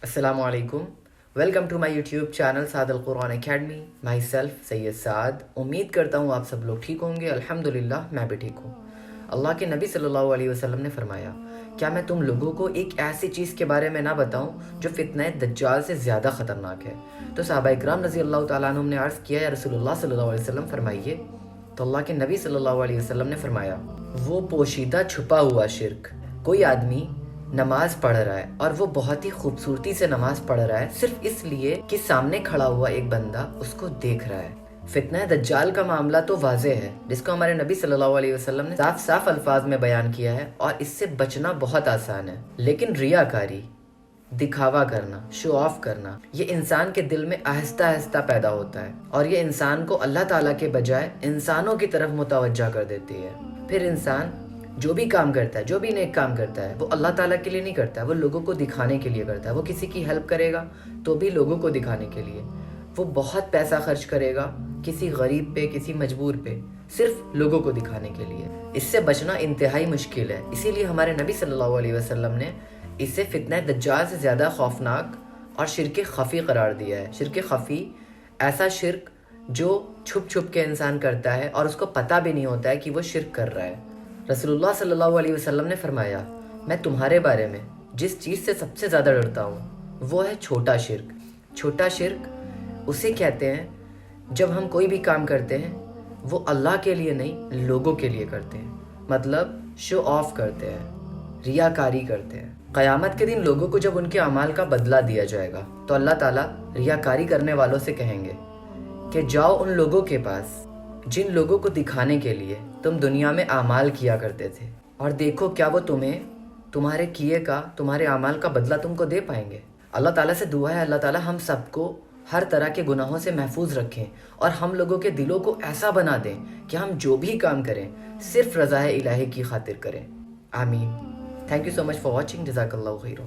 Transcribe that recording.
السلام علیکم. Welcome to my YouTube channel Saad al-Quran academy. My self سید سعد. امید کرتا ہوں آپ سب لوگ ٹھیک ہوں گے. الحمدللہ میں بھی ٹھیک ہوں. اللہ کے نبی صلی اللہ علیہ وسلم نے فرمایا، کیا میں تم لوگوں کو ایک ایسی چیز کے بارے میں نہ بتاؤں جو فتنہ دجال سے زیادہ خطرناک ہے؟ تو صحابہ اکرام رضی اللہ تعالیٰ عنہم نے عرض کیا، یا رسول اللہ صلی اللہ علیہ وسلم فرمائیے. تو اللہ کے نبی صلی اللہ علیہ وسلم نے فرمایا، وہ پوشیدہ چھپا ہوا شرک. کوئی آدمی نماز پڑھ رہا ہے اور وہ بہت ہی خوبصورتی سے نماز پڑھ رہا ہے صرف اس لیے کہ سامنے کھڑا ہوا ایک بندہ اس کو دیکھ رہا ہے. فتنہ دجال کا معاملہ تو واضح ہے، جس کو ہمارے نبی صلی اللہ علیہ وسلم نے صاف صاف الفاظ میں بیان کیا ہے، اور اس سے بچنا بہت آسان ہے. لیکن ریاکاری، دکھاوا کرنا، شو آف کرنا، یہ انسان کے دل میں آہستہ آہستہ پیدا ہوتا ہے، اور یہ انسان کو اللہ تعالیٰ کے بجائے انسانوں کی طرف متوجہ کر دیتی ہے. پھر انسان جو بھی کام کرتا ہے، جو بھی نیک کام کرتا ہے، وہ اللہ تعالیٰ کے لیے نہیں کرتا ہے، وہ لوگوں کو دکھانے کے لیے کرتا ہے. وہ کسی کی ہیلپ کرے گا تو بھی لوگوں کو دکھانے کے لیے. وہ بہت پیسہ خرچ کرے گا کسی غریب پہ، کسی مجبور پہ، صرف لوگوں کو دکھانے کے لیے. اس سے بچنا انتہائی مشکل ہے. اسی لیے ہمارے نبی صلی اللہ علیہ وسلم نے اسے فتنہ دجال سے زیادہ خوفناک اور شرک خفی قرار دیا ہے. شرک خفی ایسا شرک جو چھپ چھپ کے انسان کرتا ہے اور اس کو پتہ بھی نہیں ہوتا ہے کہ وہ شرک کر رہا ہے. رسول اللہ صلی اللہ علیہ وسلم نے فرمایا، میں تمہارے بارے میں جس چیز سے سب سے زیادہ ڈرتا ہوں وہ ہے چھوٹا شرک. چھوٹا شرک اسے کہتے ہیں جب ہم کوئی بھی کام کرتے ہیں وہ اللہ کے لیے نہیں، لوگوں کے لیے کرتے ہیں. مطلب شو آف کرتے ہیں، ریاکاری کرتے ہیں. قیامت کے دن لوگوں کو جب ان کے اعمال کا بدلہ دیا جائے گا تو اللہ تعالیٰ ریاکاری کرنے والوں سے کہیں گے کہ جاؤ ان لوگوں کے پاس جن لوگوں کو دکھانے کے لیے تم دنیا میں اعمال کیا کرتے تھے، اور دیکھو کیا وہ تمہیں تمہارے کیے کا، تمہارے اعمال کا بدلہ تم کو دے پائیں گے. اللہ تعالیٰ سے دعا ہے اللہ تعالیٰ ہم سب کو ہر طرح کے گناہوں سے محفوظ رکھیں، اور ہم لوگوں کے دلوں کو ایسا بنا دیں کہ ہم جو بھی کام کریں صرف رضا الہی کی خاطر کریں. آمین. Thank you so much for watching. جزاک اللہ خیر.